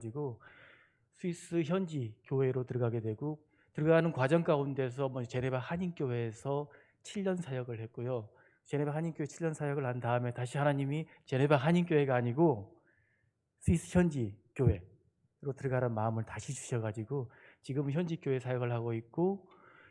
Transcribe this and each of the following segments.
가지고 스위스 현지 교회로 들어가게 되고, 들어가는 과정 가운데서 제네바 한인교회에서 7년 사역을 했고요. 제네바 한인교회 7년 사역을 한 다음에 다시 하나님이 제네바 한인교회가 아니고 스위스 현지 교회로 들어가는 마음을 다시 주셔가지고 지금은 현지 교회 사역을 하고 있고,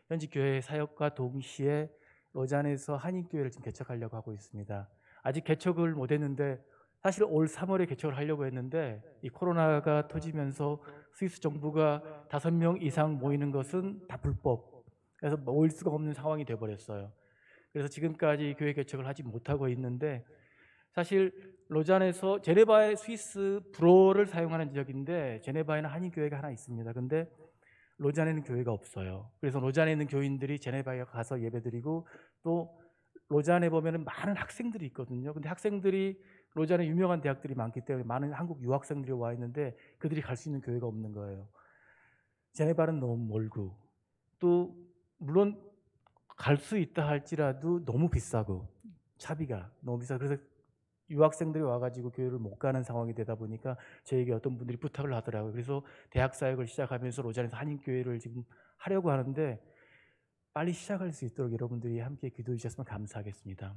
현지 교회 사역과 동시에 로잔에서 한인교회를 지금 개척하려고 하고 있습니다. 아직 개척을 못했는데, 사실 올 3월에 개척을 하려고 했는데 이 코로나가 터지면서 스위스 정부가 5명 이상 모이는 것은 다 불법, 그래서 모일 수가 없는 상황이 돼버렸어요. 그래서 지금까지 교회 개척을 하지 못하고 있는데, 사실 로잔에서 제네바의 스위스 불어를 사용하는 지역인데 제네바에는 한인교회가 하나 있습니다. 근데 로잔에는 교회가 없어요. 그래서 로잔에 있는 교인들이 제네바에 가서 예배드리고, 또 로잔에 보면은 많은 학생들이 있거든요. 근데 학생들이 로잔에 유명한 대학들이 많기 때문에 많은 한국 유학생들이 와 있는데 그들이 갈 수 있는 교회가 없는 거예요. 제네바는 너무 멀고, 또 물론 갈 수 있다 할지라도 너무 비싸고, 차비가 너무 비싸. 그래서 유학생들이 와가지고 교회를 못 가는 상황이 되다 보니까 저에게 어떤 분들이 부탁을 하더라고요. 그래서 대학 사역을 시작하면서 로잔에서 한인교회를 지금 하려고 하는데, 빨리 시작할 수 있도록 여러분들이 함께 기도해 주셨으면 감사하겠습니다.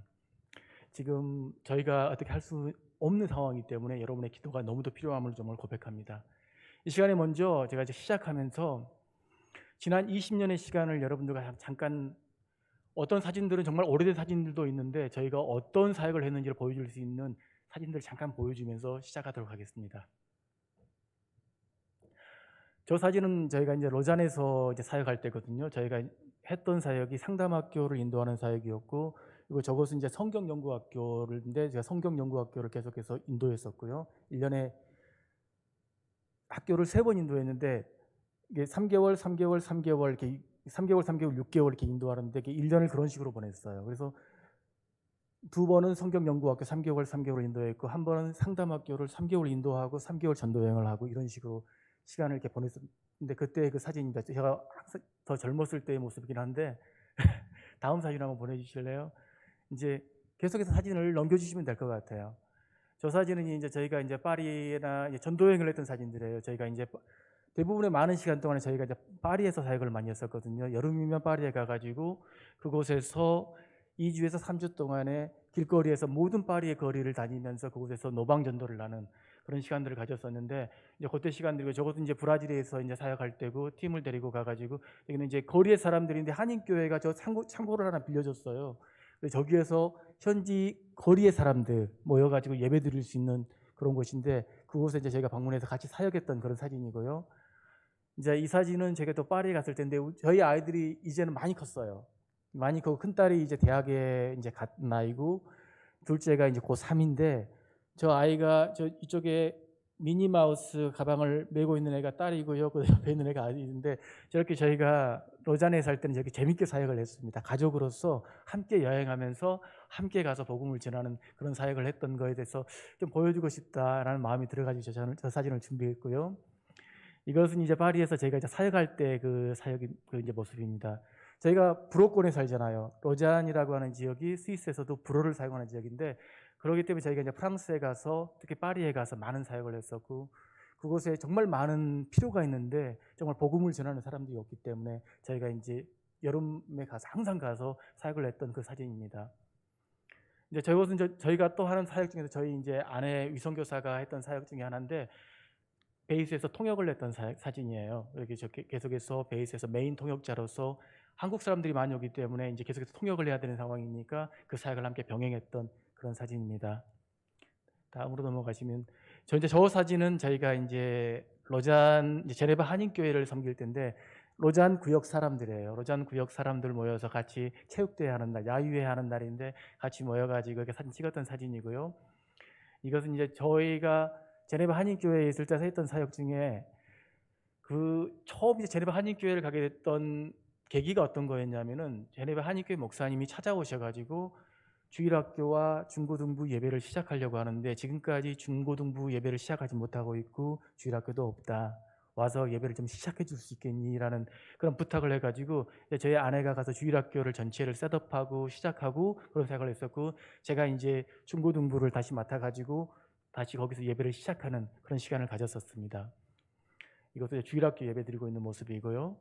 지금 저희가 어떻게 할 수 없는 상황이기 때문에 여러분의 기도가 너무도 필요함을 정말 고백합니다. 이 시간에 먼저 제가 이제 시작하면서 지난 20년의 시간을 여러분들과 잠깐, 어떤 사진들은 정말 오래된 사진들도 있는데 저희가 어떤 사역을 했는지를 보여줄 수 있는 사진들을 잠깐 보여주면서 시작하도록 하겠습니다. 저 사진은 저희가 이제 로잔에서 이제 사역할 때거든요. 저희가 했던 사역이 상담학교를 인도하는 사역이었고, 그리고 저것은 이제 성경연구학교인데 제가 성경연구학교를 계속해서 인도했었고요. 1년에 학교를 3번 인도했는데 이게 3개월, 3개월, 3개월 이렇게 3개월, 3개월, 6개월 이렇게 인도하는데 1년을 그런 식으로 보냈어요. 그래서 2번은 성경연구학교 3개월, 3개월 인도했고, 1번은 상담학교를 3개월 인도하고 3개월 전도여행을 하고, 이런 식으로 시간을 이렇게 보냈었는데, 그때 그 사진입니다. 제가 더 젊었을 때의 모습이긴 한데 다음 사진 한번 보내주실래요? 이제 계속해서 사진을 넘겨주시면 될 것 같아요. 저 사진은 이제 저희가 이제 파리나 이제 전도여행을 했던 사진들이에요. 저희가 이제 대부분의 많은 시간 동안에 저희가 이제 파리에서 사역을 많이 했었거든요. 여름이면 파리에 가가지고 그곳에서 2주에서 3주 동안에 길거리에서 모든 파리의 거리를 다니면서 그곳에서 노방 전도를 하는 그런 시간들을 가졌었는데, 이제 그때 시간들이고, 저것도 이제 브라질에서 이제 사역할 때고 팀을 데리고 가가지고, 여기는 이제 거리의 사람들인데 한인교회가 저 창고를 하나 빌려줬어요. 저기에서 현지 거리의 사람들 모여가지고 예배 드릴 수 있는 그런 곳인데, 그곳에 이제 저희가 방문해서 같이 사역했던 그런 사진이고요. 이제 이 사진은 제가 또 파리에 갔을 때인데, 저희 아이들이 이제는 많이 컸어요. 많이 크고, 큰 딸이 이제 대학에 이제 간 나이고, 둘째가 이제 고3인데, 저 아이가 저 이쪽에 미니마우스 가방을 메고 있는 애가 딸이고요. 그 옆에 있는 애가 아이인데, 저렇게 저희가 로잔에 살 때는 저렇게 재밌게 사역을 했습니다. 가족으로서 함께 여행하면서 함께 가서 복음을 전하는 그런 사역을 했던 거에 대해서 좀 보여주고 싶다라는 마음이 들어가지고 저 사진을 준비했고요. 이것은 이제 파리에서 저희가 이제 사역할 때 그 사역의 그 이제 모습입니다. 저희가 불어권에 살잖아요. 로잔이라고 하는 지역이 스위스에서도 불어를 사용하는 지역인데, 그렇기 때문에 저희가 이제 프랑스에 가서, 특히 파리에 가서 많은 사역을 했었고, 그곳에 정말 많은 필요가 있는데 정말 복음을 전하는 사람들이 없기 때문에 저희가 이제 여름에 가서 항상 가서 사역을 했던 그 사진입니다. 이제 저것은 저희가 또 하는 사역 중에서 저희 이제 아내 위선교사가 했던 사역 중에 하나인데, 베이스에서 통역을 했던 사진이에요. 이렇게 계속해서 베이스에서 메인 통역자로서 한국 사람들이 많이 오기 때문에 이제 계속해서 통역을 해야 되는 상황이니까 그 사역을 함께 병행했던 그런 사진입니다. 다음으로 넘어가시면, 저 사진은 저희가 이제 로잔 이제 제네바 한인교회를 섬길 때인데, 로잔 구역 사람들이에요. 로잔 구역 사람들 모여서 같이 체육대회 하는 날, 야유회 하는 날인데 같이 모여가지고 이렇게 사진 찍었던 사진이고요. 이것은 이제 저희가 제네바 한인교회에 있을 때 했던 사역 중에 그 처음 이제 제네바 한인교회를 가게 됐던 계기가 어떤 거였냐면은, 제네바 한인교회 목사님이 찾아오셔가지고 주일학교와 중고등부 예배를 시작하려고 하는데 지금까지 중고등부 예배를 시작하지 못하고 있고 주일학교도 없다. 와서 예배를 좀 시작해 줄 수 있겠니? 라는 그런 부탁을 해가지고 저희 아내가 가서 주일학교를 전체를 셋업하고 시작하고 그런 생각을 했었고, 제가 이제 중고등부를 다시 맡아가지고 다시 거기서 예배를 시작하는 그런 시간을 가졌었습니다. 이것도 이제 주일학교 예배 드리고 있는 모습이고요.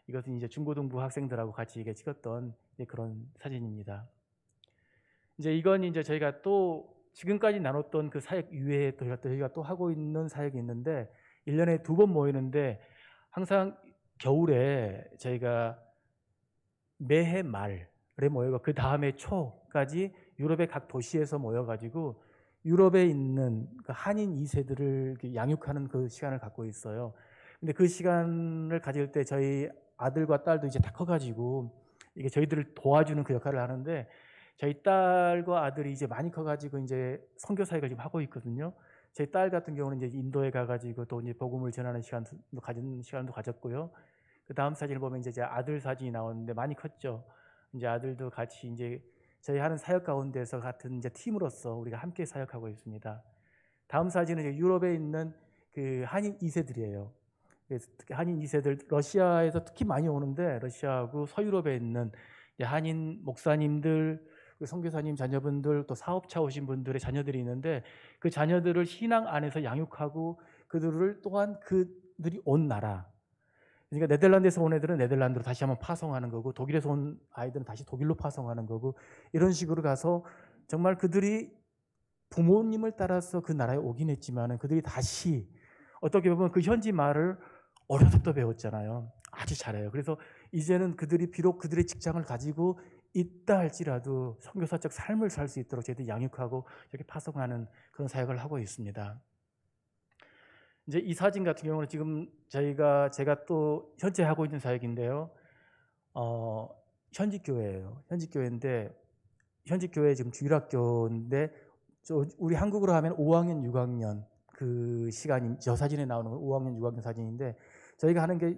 이것은 이제 중고등부 학생들하고 같이 이게 찍었던 그런 사진입니다. 이제 이건 이제 저희가 또 지금까지 나눴던 그 사역 이외에 저희가 또 하고 있는 사역이 있는데 1년에 2번 모이는데 항상 겨울에 저희가 매해 말에 모여가 그 다음에 초까지 유럽의 각 도시에서 모여가지고 유럽에 있는 그 한인 2세들을 양육하는 그 시간을 갖고 있어요. 근데 그 시간을 가질 때 저희 아들과 딸도 이제 다 커가지고 이게 저희들을 도와주는 그 역할을 하는데 저희 딸과 아들이 이제 많이 커가지고 이제 선교 사역을 지금 하고 있거든요. 저희 딸 같은 경우는 이제 인도에 가가지고 또 이제 복음을 전하는 시간도 가졌고요. 그 다음 사진을 보면 이제 제 아들 사진이 나오는데 많이 컸죠. 이제 아들도 같이 이제 저희 하는 사역 가운데서 같은 이제 팀으로서 우리가 함께 사역하고 있습니다. 다음 사진은 이제 유럽에 있는 그 한인 2세들이에요. 한인 2세들 러시아에서 특히 많이 오는데 러시아하고 서유럽에 있는 한인 목사님들, 선교사님 자녀분들, 또 사업차 오신 분들의 자녀들이 있는데 그 자녀들을 신앙 안에서 양육하고 그들을 또한 그들이 온 나라, 그러니까 네덜란드에서 온 애들은 네덜란드로 다시 한번 파송하는 거고 독일에서 온 아이들은 다시 독일로 파송하는 거고 이런 식으로 가서 정말 그들이 부모님을 따라서 그 나라에 오긴 했지만 그들이 다시 어떻게 보면 그 현지 말을 어려서부터 배웠잖아요. 아주 잘해요. 그래서 이제는 그들이 비록 그들의 직장을 가지고 있다 할지라도 선교사적 삶을 살 수 있도록 저희들이 양육하고 이렇게 파송하는 그런 사역을 하고 있습니다. 이제 이 사진 같은 경우는 지금 제가 또 현재 하고 있는 사역인데요. 현직 교회예요. 현직 교회인데 현직 교회 지금 주일학교인데 우리 한국으로 하면 5학년, 6학년 그 시간이 저 사진에 나오는 5학년, 6학년 사진인데 저희가 하는 게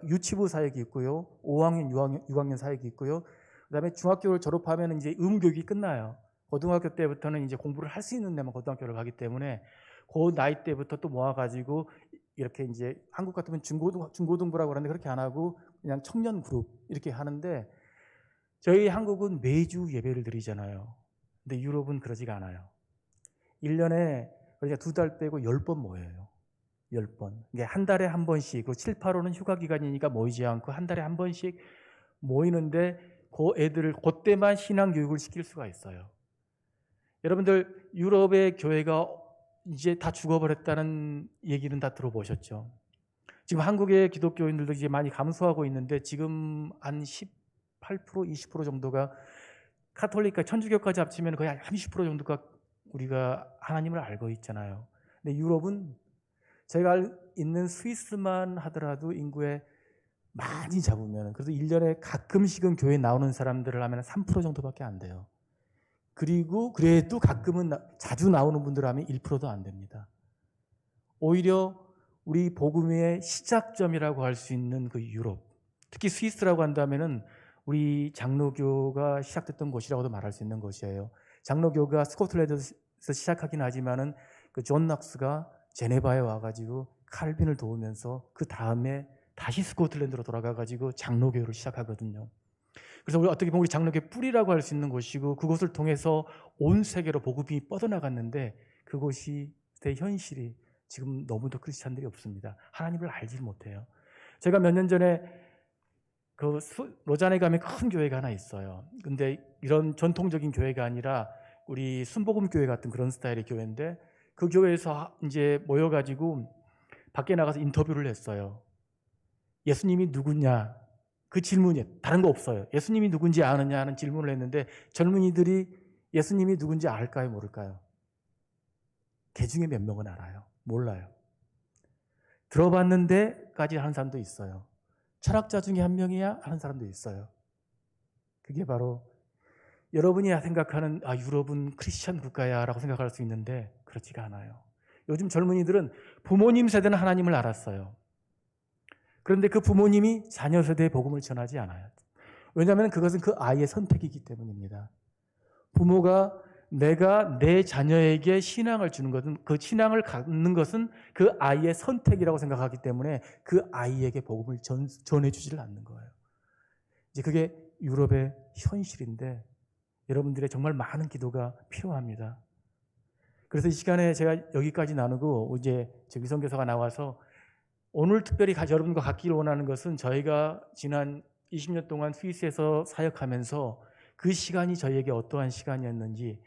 유치부 사역이 있고요. 5학년, 6학년 사역이 있고요. 그다음에 중학교를 졸업하면 이제 의무교육이 끝나요. 고등학교 때부터는 이제 공부를 할 수 있는 데만 고등학교를 가기 때문에 그 나이 때부터 또 모아가지고 이렇게 이제 한국 같으면 중고등부라고 그러는데 그렇게 안 하고 그냥 청년 그룹 이렇게 하는데 저희 한국은 매주 예배를 드리잖아요. 근데 유럽은 그러지가 않아요. 1년에 그러니까 2달 빼고 10번 모여요. 10번. 이게 한 달에 한 번씩, 그리고 7, 8호는 휴가 기간이니까 모이지 않고 한 달에 한 번씩 모이는데 그 애들을 그때만 신앙 교육을 시킬 수가 있어요. 여러분들 유럽의 교회가 이제 다 죽어버렸다는 얘기는 다 들어보셨죠? 지금 한국의 기독교인들도 이제 많이 감소하고 있는데 지금 한 18%, 20% 정도가 카톨릭과 천주교까지 합치면 거의 한 30% 정도가 우리가 하나님을 알고 있잖아요. 근데 유럽은 제가 있는 스위스만 하더라도 인구에 많이 잡으면 그래도 1년에 가끔씩은 교회 나오는 사람들을 하면 3% 정도밖에 안 돼요. 그리고 그래도 가끔은 자주 나오는 분들 하면 1%도 안 됩니다. 오히려 우리 복음의 시작점이라고 할 수 있는 그 유럽, 특히 스위스라고 한다면은 우리 장로교가 시작됐던 곳이라고도 말할 수 있는 곳이에요. 장로교가 스코틀랜드에서 시작하긴 하지만은 그 존 낙스가 제네바에 와가지고 칼빈을 도우면서 그 다음에 다시 스코틀랜드로 돌아가가지고 장로교를 시작하거든요. 그래서 우리 어떻게 보면 우리 장로교의 뿌리라고 할 수 있는 곳이고 그곳을 통해서 온 세계로 복음이 뻗어나갔는데 그곳이 대 현실이 지금 너무도 크리스찬들이 없습니다. 하나님을 알지 못해요. 제가 몇 년 전에 그 로잔에 가면 큰 교회가 하나 있어요. 근데 이런 전통적인 교회가 아니라 우리 순복음 교회 같은 그런 스타일의 교회인데 그 교회에서 이제 모여가지고 밖에 나가서 인터뷰를 했어요. 예수님이 누구냐? 그 질문이 다른 거 없어요. 예수님이 누군지 아느냐 하는 질문을 했는데 젊은이들이 예수님이 누군지 알까요? 모를까요? 개 중에 몇 명은 알아요? 몰라요. 들어봤는데까지 하는 사람도 있어요. 철학자 중에 한 명이야 하는 사람도 있어요. 그게 바로 여러분이 생각하는 유럽은 크리스천 국가야 라고 생각할 수 있는데 그렇지가 않아요. 요즘 젊은이들은 부모님 세대는 하나님을 알았어요. 그런데 그 부모님이 자녀 세대에 복음을 전하지 않아요. 왜냐하면 그것은 그 아이의 선택이기 때문입니다. 부모가 내가 내 자녀에게 신앙을 주는 것은 그 신앙을 갖는 것은 그 아이의 선택이라고 생각하기 때문에 그 아이에게 복음을 전해주지를 않는 거예요. 이제 그게 유럽의 현실인데 여러분들의 정말 많은 기도가 필요합니다. 그래서 이 시간에 제가 여기까지 나누고 이제 위성교사가 나와서 오늘 특별히 여러분과 갖기를 원하는 것은 저희가 지난 20년 동안 스위스에서 사역하면서 그 시간이 저희에게 어떠한 시간이었는지,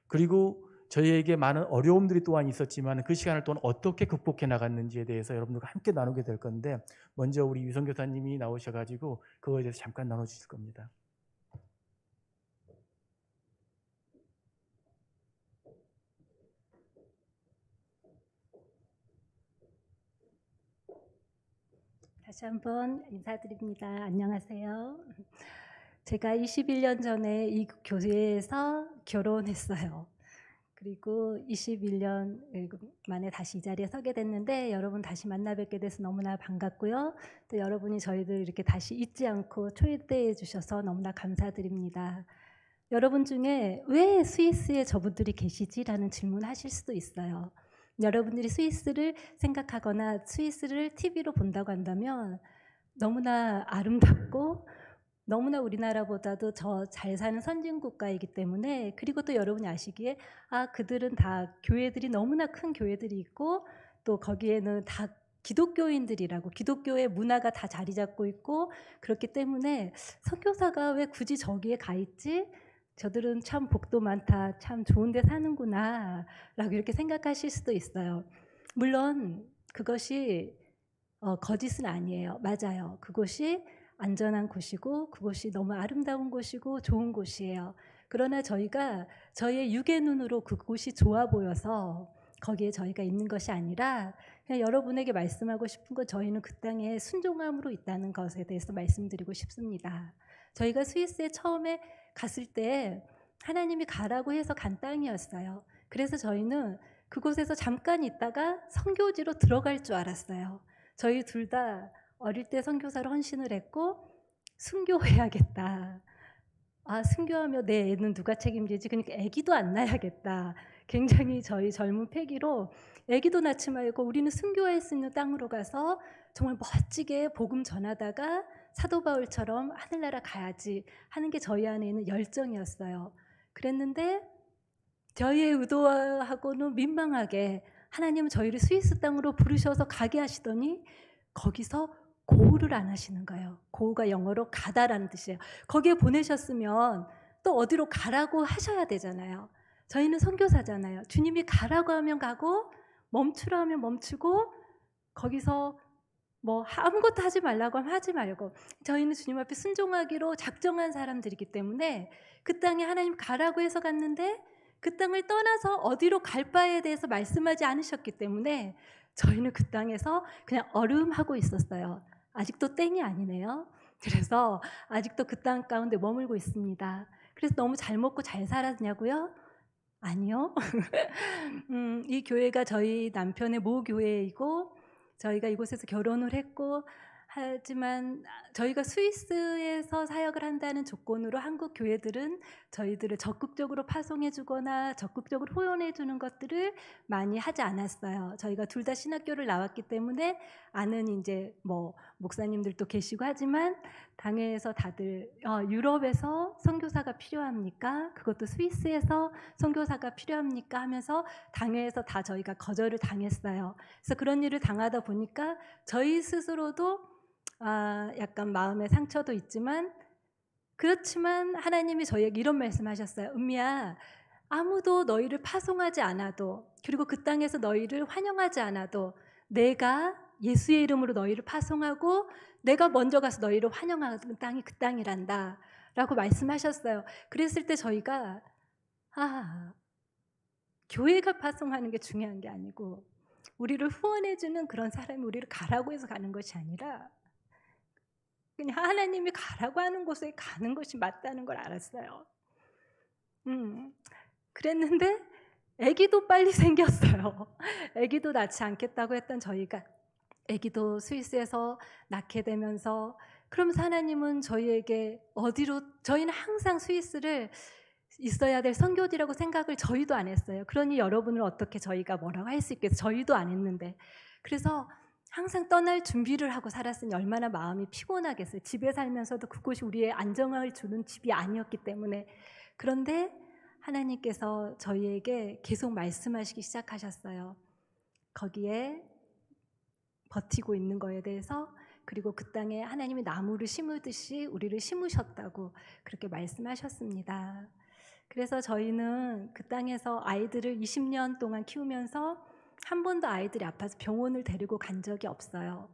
그리고 저희에게 많은 어려움들이 또한 있었지만 그 시간을 또한 어떻게 극복해 나갔는지에 대해서 여러분들과 함께 나누게 될 건데, 먼저 우리 유성 교사님이 나오셔가지고 그거에 대해서 잠깐 나눠주실 겁니다. 다시 한번 인사드립니다. 안녕하세요. 제가 21년 전에 이 교회에서 결혼했어요. 그리고 21년 만에 다시 이 자리에 서게 됐는데, 여러분 다시 만나 뵙게 돼서 너무나 반갑고요. 또 여러분이 저희들 이렇게 다시 잊지 않고 초대해 주셔서 너무나 감사드립니다. 여러분 중에 왜 스위스에 저분들이 계시지라는 질문 하실 수도 있어요. 여러분들이 스위스를 생각하거나 스위스를 TV로 본다고 한다면 너무나 아름답고 너무나 우리나라보다도 더 잘 사는 선진국가이기 때문에, 그리고 또 여러분이 아시기에 그들은 다 교회들이 너무나 큰 교회들이 있고, 또 거기에는 다 기독교인들이라고, 기독교의 문화가 다 자리 잡고 있고, 그렇기 때문에 선교사가 왜 굳이 저기에 가 있지? 저들은 참 복도 많다, 참 좋은 데 사는구나 라고 이렇게 생각하실 수도 있어요. 물론 그것이 거짓은 아니에요. 맞아요. 그곳이 안전한 곳이고 그곳이 너무 아름다운 곳이고 좋은 곳이에요. 그러나 저희가 저희의 육의 눈으로 그곳이 좋아 보여서 거기에 저희가 있는 것이 아니라, 그냥 여러분에게 말씀하고 싶은 건 저희는 그 땅에 순종함으로 있다는 것에 대해서 말씀드리고 싶습니다. 저희가 스위스에 처음에 갔을 때 하나님이 가라고 해서 간 땅이었어요. 그래서 저희는 그곳에서 잠깐 있다가 선교지로 들어갈 줄 알았어요. 저희 둘 다 어릴 때 선교사로 헌신을 했고, 순교해야겠다. 순교하며 내 애는 누가 책임지지? 그러니까 아기도 안 낳아야겠다. 굉장히 저희 젊은 패기로 아기도 낳지 말고 우리는 순교할 수 있는 땅으로 가서 정말 멋지게 복음 전하다가 사도 바울처럼 하늘나라 가야지 하는 게 저희 안에 있는 열정이었어요. 그랬는데 저희의 의도하고는 민망하게 하나님은 저희를 스위스 땅으로 부르셔서 가게 하시더니 거기서 고우를 안 하시는 거예요. 고우가 영어로 가다라는 뜻이에요. 거기에 보내셨으면 또 어디로 가라고 하셔야 되잖아요. 저희는 선교사잖아요. 주님이 가라고 하면 가고 멈추라 하면 멈추고, 거기서 뭐 아무것도 하지 말라고 하면 하지 말고, 저희는 주님 앞에 순종하기로 작정한 사람들이기 때문에 그 땅에 하나님 가라고 해서 갔는데, 그 땅을 떠나서 어디로 갈 바에 대해서 말씀하지 않으셨기 때문에 저희는 그 땅에서 그냥 얼음하고 있었어요. 아직도 땡이 아니네요. 그래서 아직도 그 땅 가운데 머물고 있습니다. 그래서 너무 잘 먹고 잘 살았냐고요? 아니요. 이 교회가 저희 남편의 모교회이고 저희가 이곳에서 결혼을 했고, 하지만 저희가 스위스에서 사역을 한다는 조건으로 한국 교회들은 저희들을 적극적으로 파송해 주거나 적극적으로 후원해 주는 것들을 많이 하지 않았어요. 저희가 둘 다 신학교를 나왔기 때문에 아는 이제 뭐 목사님들도 계시고 하지만, 당회에서 다들 유럽에서 선교사가 필요합니까? 그것도 스위스에서 선교사가 필요합니까? 하면서 당회에서 다 저희가 거절을 당했어요. 그래서 그런 일을 당하다 보니까 저희 스스로도 약간 마음의 상처도 있지만, 그렇지만 하나님이 저희에게 이런 말씀하셨어요. 은미야, 아무도 너희를 파송하지 않아도, 그리고 그 땅에서 너희를 환영하지 않아도 내가 예수의 이름으로 너희를 파송하고 내가 먼저 가서 너희를 환영하는 땅이 그 땅이란다 라고 말씀하셨어요. 그랬을 때 저희가 교회가 파송하는 게 중요한 게 아니고, 우리를 후원해주는 그런 사람이 우리를 가라고 해서 가는 것이 아니라 그냥 하나님이 가라고 하는 곳에 가는 것이 맞다는 걸 알았어요. 그랬는데 아기도 빨리 생겼어요. 아기도 낳지 않겠다고 했던 저희가 아기도 스위스에서 낳게 되면서, 그러면서 하나님은 저희에게 저희는 항상 스위스를 있어야 될 선교지라고 생각을 저희도 안 했어요. 그러니 여러분을 어떻게 저희가 뭐라고 할 수 있겠어요. 저희도 안 했는데. 그래서 항상 떠날 준비를 하고 살았으니 얼마나 마음이 피곤하겠어요. 집에 살면서도 그곳이 우리의 안정을 주는 집이 아니었기 때문에. 그런데 하나님께서 저희에게 계속 말씀하시기 시작하셨어요. 거기에 버티고 있는 거에 대해서, 그리고 그 땅에 하나님이 나무를 심으듯이 우리를 심으셨다고 그렇게 말씀하셨습니다. 그래서 저희는 그 땅에서 아이들을 20년 동안 키우면서 한 번도 아이들이 아파서 병원을 데리고 간 적이 없어요.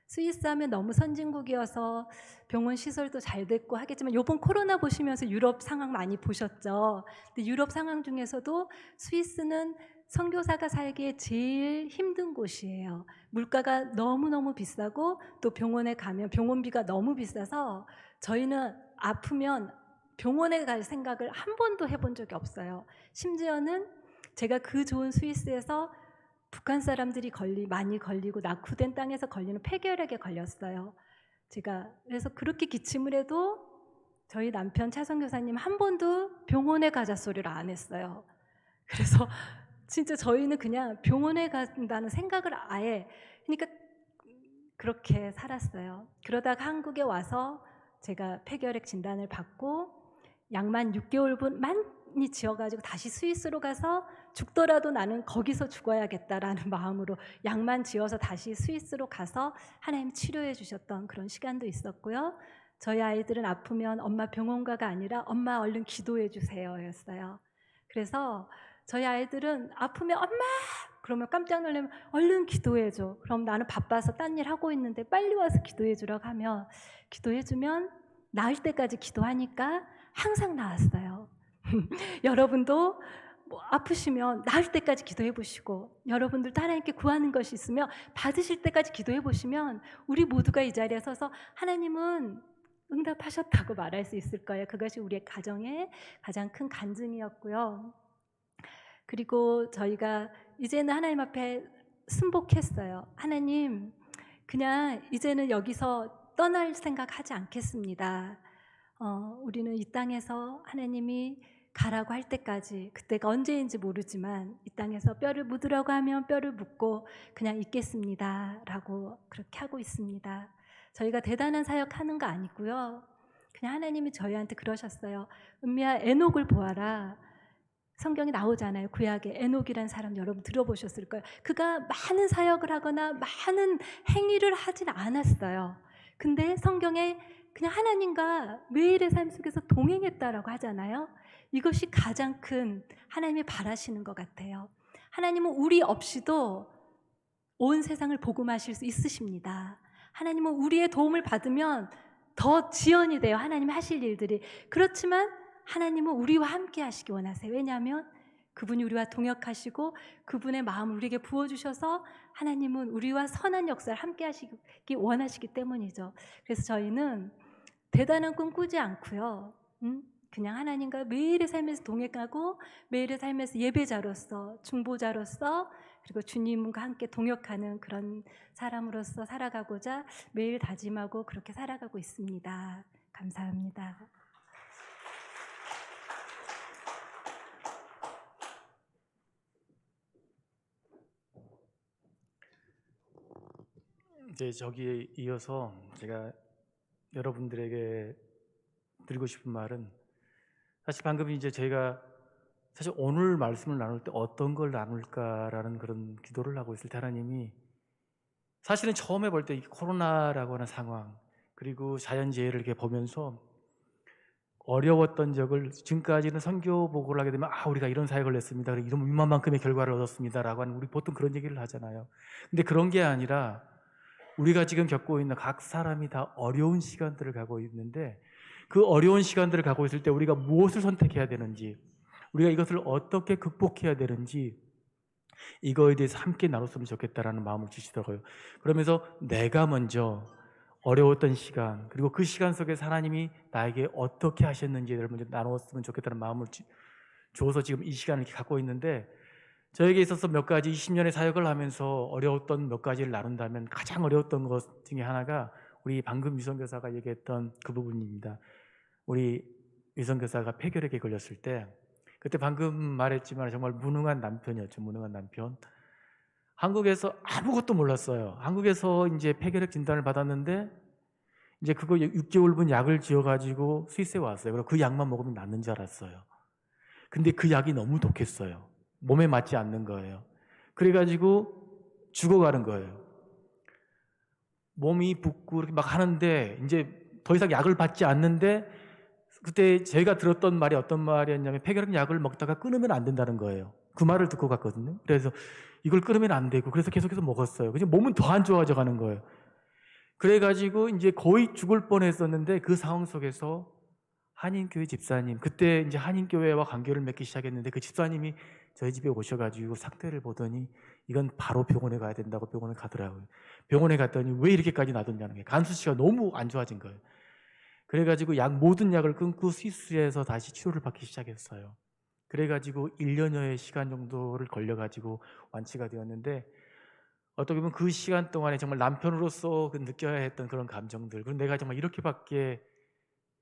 스위스 하면 너무 선진국이어서 병원 시설도 잘 됐고 하겠지만, 요번 코로나 보시면서 유럽 상황 많이 보셨죠? 근데 유럽 상황 중에서도 스위스는 선교사가 살기에 제일 힘든 곳이에요. 물가가 너무너무 비싸고 또 병원에 가면 병원비가 너무 비싸서 저희는 아프면 병원에 갈 생각을 한 번도 해본 적이 없어요. 심지어는 제가 그 좋은 스위스에서 북한 사람들이 많이 걸리고 낙후된 땅에서 걸리는 폐결핵에 걸렸어요. 제가 그래서 그렇게 기침을 해도 저희 남편 차선교사님 한 번도 병원에 가자 소리를 안 했어요. 그래서 진짜 저희는 그냥 병원에 간다는 생각을 아예, 그러니까 그렇게 살았어요. 그러다가 한국에 와서 제가 폐결핵 진단을 받고 약만 6개월분 많이 지어가지고 다시 스위스로 가서 죽더라도 나는 거기서 죽어야겠다라는 마음으로 약만 지어서 다시 스위스로 가서 하나님 치료해 주셨던 그런 시간도 있었고요. 저희 아이들은 아프면 엄마 병원 가가 아니라 엄마 얼른 기도해 주세요 였어요. 그래서 저희 아이들은 아프면 엄마! 그러면 깜짝 놀라면 얼른 기도해 줘. 그럼 나는 바빠서 딴 일 하고 있는데 빨리 와서 기도해 주라고 하면 기도해 주면 나을 때까지 기도하니까 항상 나았어요. 여러분도 뭐 아프시면 나을 때까지 기도해 보시고, 여러분들도 하나님께 구하는 것이 있으면 받으실 때까지 기도해 보시면 우리 모두가 이 자리에 서서 하나님은 응답하셨다고 말할 수 있을 거예요. 그것이 우리의 가정의 가장 큰 간증이었고요. 그리고 저희가 이제는 하나님 앞에 순복했어요. 하나님, 그냥 이제는 여기서 떠날 생각하지 않겠습니다. 우리는 이 땅에서 하나님이 가라고 할 때까지, 그때가 언제인지 모르지만 이 땅에서 뼈를 묻으라고 하면 뼈를 묻고 그냥 있겠습니다 라고 그렇게 하고 있습니다. 저희가 대단한 사역하는 거 아니고요. 그냥 하나님이 저희한테 그러셨어요. 은미야, 에녹을 보아라. 성경에 나오잖아요. 구약에 에녹이라는 사람 여러분 들어보셨을 거예요. 그가 많은 사역을 하거나 많은 행위를 하진 않았어요. 근데 성경에 그냥 하나님과 매일의 삶 속에서 동행했다라고 하잖아요. 이것이 가장 큰 하나님이 바라시는 것 같아요. 하나님은 우리 없이도 온 세상을 복음하실 수 있으십니다. 하나님은 우리의 도움을 받으면 더 지연이 돼요. 하나님이 하실 일들이. 그렇지만 하나님은 우리와 함께 하시기 원하세요. 왜냐하면 그분이 우리와 동역하시고 그분의 마음을 우리에게 부어주셔서 하나님은 우리와 선한 역사를 함께 하시기 원하시기 때문이죠. 그래서 저희는 대단한 꿈 꾸지 않고요. 그냥 하나님과 매일의 삶에서 동행하고 매일의 삶에서 예배자로서, 중보자로서, 그리고 주님과 함께 동역하는 그런 사람으로서 살아가고자 매일 다짐하고 그렇게 살아가고 있습니다. 감사합니다. 이제 저기에 이어서 제가 여러분들에게 드리고 싶은 말은, 사실 방금 이제 저희가 사실 오늘 말씀을 나눌 때 어떤 걸 나눌까라는 그런 기도를 하고 있을 때 하나님이 사실은 처음에 볼 때 이 코로나라고 하는 상황, 그리고 자연재해를 이렇게 보면서 어려웠던 적을, 지금까지는 선교 보고를 하게 되면 우리가 이런 사역을 했습니다, 이런 이만큼의 결과를 얻었습니다라고 하는, 우리 보통 그런 얘기를 하잖아요. 근데 그런 게 아니라 우리가 지금 겪고 있는 각 사람이 다 어려운 시간들을 가고 있는데, 그 어려운 시간들을 가고 있을 때 우리가 무엇을 선택해야 되는지, 우리가 이것을 어떻게 극복해야 되는지, 이거에 대해서 함께 나눴으면 좋겠다라는 마음을 주시더라고요. 그러면서 내가 먼저 어려웠던 시간, 그리고 그 시간 속에 하나님이 나에게 어떻게 하셨는지를 먼저 나눴으면 좋겠다는 마음을 줘서 지금 이 시간을 이렇게 갖고 있는데, 저에게 있어서 몇 가지 20년의 사역을 하면서 어려웠던 몇 가지를 나눈다면 가장 어려웠던 것 중에 하나가 우리 방금 유선교사가 얘기했던 그 부분입니다. 우리 유선교사가 폐결핵에 걸렸을 때, 그때 방금 말했지만 정말 무능한 남편이었죠. 무능한 남편. 한국에서 아무것도 몰랐어요. 한국에서 이제 폐결핵 진단을 받았는데 이제 그거 6개월분 약을 지어가지고 스위스에 왔어요. 그리고 그 약만 먹으면 낫는 줄 알았어요. 근데 그 약이 너무 독했어요. 몸에 맞지 않는 거예요. 그래가지고 죽어가는 거예요. 몸이 붓고 이렇게 막 하는데 이제 더 이상 약을 받지 않는데 그때 제가 들었던 말이 어떤 말이었냐면 폐결핵 약을 먹다가 끊으면 안 된다는 거예요. 그 말을 듣고 갔거든요. 그래서 이걸 끊으면 안 되고 그래서 계속해서 먹었어요. 그래서 몸은 더 안 좋아져 가는 거예요. 그래가지고 이제 거의 죽을 뻔했었는데 그 상황 속에서 한인교회 집사님, 그때 이제 한인교회와 관계를 맺기 시작했는데 그 집사님이 저희 집에 오셔가지고 상태를 보더니 이건 바로 병원에 가야 된다고 병원에 가더라고요. 병원에 갔더니 왜 이렇게까지 놔뒀냐는 게 간수치가 너무 안 좋아진 거예요. 그래가지고 모든 약을 끊고 스위스에서 다시 치료를 받기 시작했어요. 그래가지고 1년여의 시간 정도를 걸려가지고 완치가 되었는데 어떻게 보면 그 시간 동안에 정말 남편으로서 느껴야 했던 그런 감정들, 그리고 내가 정말 이렇게밖에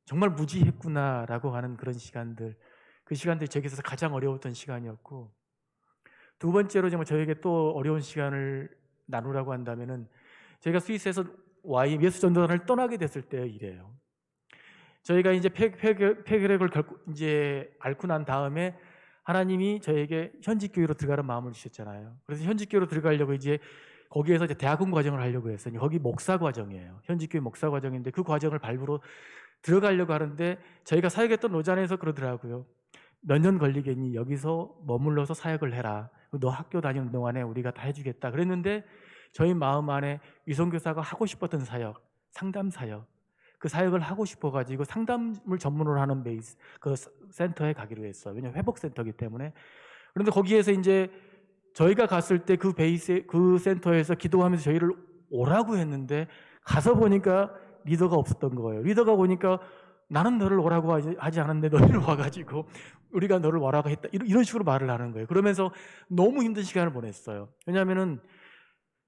정말 무지했구나라고 하는 그런 시간들, 그 시간들이 저에게 있어서 가장 어려웠던 시간이었고, 두 번째로 정말 저에게 또 어려운 시간을 나누라고 한다면은 저희가 스위스에서 YM 예수전도단을 떠나게 됐을 때의 일이에요. 저희가 이제 폐결핵을 이제 앓고 난 다음에 하나님이 저에게 현직교회로 들어가는 마음을 주셨잖아요. 그래서 현직교회로 들어가려고 이제 거기에서 이제 대학원 과정을 하려고 했어요. 거기 목사 과정이에요. 현직교회 목사 과정인데 그 과정을 밟으러 들어가려고 하는데 저희가 사역했던 로잔에서 그러더라고요. 몇 년 걸리겠니? 여기서 머물러서 사역을 해라. 너 학교 다니는 동안에 우리가 다 해주겠다. 그랬는데 저희 마음 안에 위선교사가 하고 싶었던 사역, 상담 사역, 그 사역을 하고 싶어가지고 상담을 전문으로 하는 베이스 그 센터에 가기로 했어요. 왜냐하면 회복센터이기 때문에. 그런데 거기에서 이제 저희가 갔을 때 그 베이스 그 센터에서 기도하면서 저희를 오라고 했는데 가서 보니까 리더가 없었던 거예요. 리더가 오니까 나는 너를 오라고 하지 않았는데 너희를 와가지고 우리가 너를 오라고 했다. 이런 식으로 말을 하는 거예요. 그러면서 너무 힘든 시간을 보냈어요. 왜냐하면은